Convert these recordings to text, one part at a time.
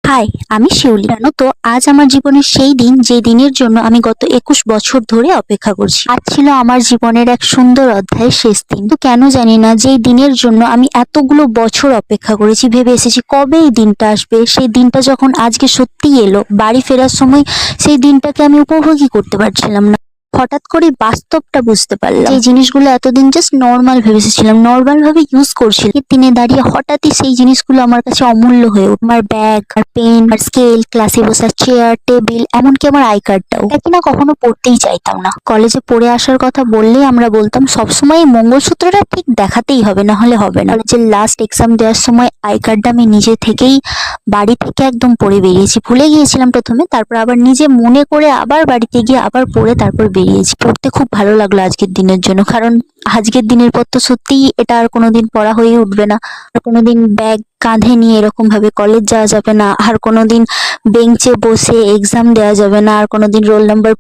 High, আমি শিউলি। জানো তো, আজ আমার জীবনের সেই দিন যে দিনের জন্য আমি গত 21 বছর ধরে অপেক্ষা করছি। আজ ছিল আমার জীবনের এক সুন্দর অধ্যায়ের শেষ দিন। তো কেন জানি না, যেই দিনের জন্য আমি এতগুলো বছর অপেক্ষা করেছি, ভেবে এসেছি কবে এই দিনটা আসবে। সেই দিনটা যখন আজকে সত্যি এলো, বাড়ি ফেরার সময় সেই দিনটাকে আমি উপভোগই করতে পারছিলাম না। হঠাৎ করে বাস্তবটা বুঝতে পারলাম। এই জিনিসগুলো এতদিন জাস্ট নর্মাল ভেবেছিলাম, নর্মাল ভাবে ইউজ করছিলাম। দিনে দাঁড়িয়ে হঠাৎই সেই জিনিসগুলো আমার কাছে অমূল্য হয়ে উঠল। আমার ব্যাগ আর পেন আর স্কেল, ক্লাসে বসার চেয়ার টেবিল, এমনকি আমার আই কার্ডটাও না কখনো পড়তেই চাইতাম না। কলেজে পড়ে আসার কথা বললেই আমরা বলতাম সবসময় এই মঙ্গলসূত্রটা ঠিক দেখাতেই হবে, না হলে হবে না। কলেজের লাস্ট এক্সাম দেওয়ার সময় আই কার্ডটা আমি নিজে থেকেই বাড়ি থেকে একদম পড়ে বেরিয়েছি। ভুলে গিয়েছিলাম প্রথমে, তারপর আবার নিজে মনে করে আবার বাড়িতে গিয়ে আবার পড়ে তারপর বেরিয়েছি। পড়তে খুব ভালো লাগলো আজকের দিনের জন্য, কারণ আজকের দিনের পর তো সত্যিই এটা আর কোনোদিন পড়া হয়ে উঠবে না। আর কোনোদিন ব্যাগ কাঁধে নিয়ে এরকম ভাবে কলেজ যাওয়া যাবে না, আর কোনোদিন বেঞ্চে বসে এক্সাম দেওয়া যাবে না, আর কোনোদিন রোল নাম্বার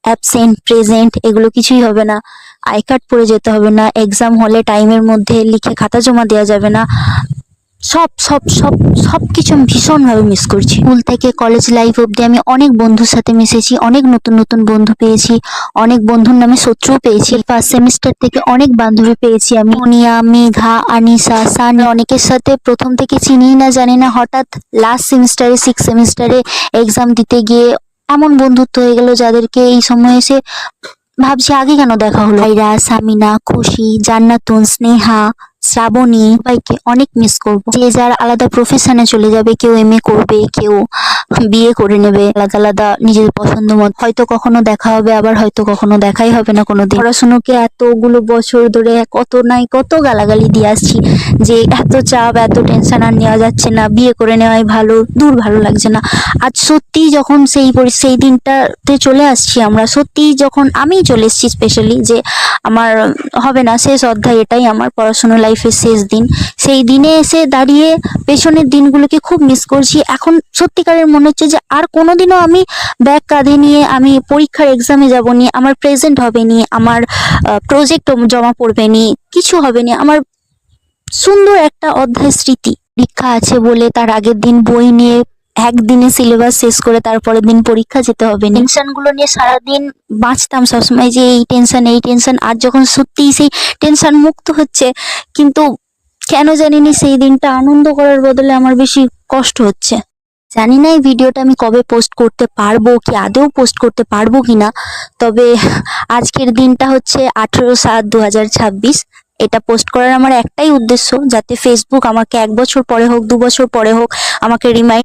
অ্যাবসেন্ট প্রেজেন্ট এগুলো কিছুই হবে না। আই কার্ড পরে যেতে হবে না, এক্সাম হলে টাইমের মধ্যে লিখে খাতা জমা দেওয়া যাবে না। সব সব সব সবকিছু আমি ভীষণভাবে মিস করছি। স্কুল থেকে কলেজ লাইফ অব্দি আমি অনেক বন্ধুর সাথে মিশেছি, অনেক নতুন নতুন বন্ধু পেয়েছি, অনেক বন্ধুর নামে শত্রুও পেয়েছি। ফার্স্ট সেমিস্টার থেকে অনেক বান্ধবী পেয়েছি আমি, মনিয়া, মেঘা, আনিসা, সানি। অনেকের সাথে প্রথম থেকে চিনি না জানি না, হঠাৎ লাস্ট সেমিস্টারে 6 সেমিস্টারে এক্সাম দিতে গিয়ে এমন বন্ধুত্ব হয়ে গেল যাদেরকে এই সময় এসে ভাবছি আগে কেন দেখা হলো। আইরা, সামিনা, খুশি, জান্নাতুন, স্নেহা, শ্রাবণী, সবাইকে অনেক মিস করবো। যে যার আলাদা প্রফেশনে চলে যাবে, কেউ এমএ করবে, কেউ বিয়ে করে নেবে, আলাদা আলাদা নিজের পছন্দ মত। হয়তো কখনো দেখা হবে, আবার হয়তো কখনো দেখাই হবে না কোনোদিন। পড়াশোনাকে এতগুলো বছর ধরে কত নাই কত গালাগালি দিয়ে আসছি যে এত চাপ এত টেনশন আর নেওয়া যাচ্ছে না, বিয়ে করে নেওয়াই ভালো, দূর ভালো লাগছে না। আজ সত্যি যখন সেই দিনটাতে চলে আসছি আমরা, সত্যি যখন আমি চলে এসেছি স্পেশালি, যে আমার হবে না, শেষ অধ্যায় এটাই আমার পড়াশোনা লাইফের শেষ দিন। সেই দিনে এসে দাঁড়িয়ে পেছনের দিনগুলোকে খুব মিস করছি। এখন সত্যিকারের মনে হচ্ছে যে আর কোনোদিনও আমি ব্যাগ কাঁধে নিয়ে আমি পরীক্ষার এক্সামে যাব নি, আমার প্রেজেন্ট হবে নি, আমার প্রজেক্ট জমা পড়বে নি, কিছু হবে না। আমার সুন্দর একটা অধ্যায় স্মৃতি। পরীক্ষা আছে বলে তার আগের দিন বই নিয়ে একদিনে সিলেবাস শেষ করে তারপরের দিন পরীক্ষা যেতে হবে, টেনশন গুলো নিয়ে সারাদিন বাঁচতাম সবসময়, যে এই টেনশন এই টেনশন। আর যখন সত্যি সেই টেনশন মুক্ত হচ্ছে, কিন্তু কেন জানিনি সেই দিনটা আনন্দ করার বদলে আমার বেশি কষ্ট হচ্ছে। জানি না এই ভিডিওটা আমি কবে পোস্ট করতে পারবো, কি আদৌ পোস্ট করতে পারবো কিনা। তবে আজকের দিনটা হচ্ছে 18/7/2026। এটা পোস্ট করার আমার একটাই উদ্দেশ্য, যাতে ফেসবুক আমাকে 1 বছর পরে হোক 2 বছর পরে হোক আমাকে রিমাইন্ড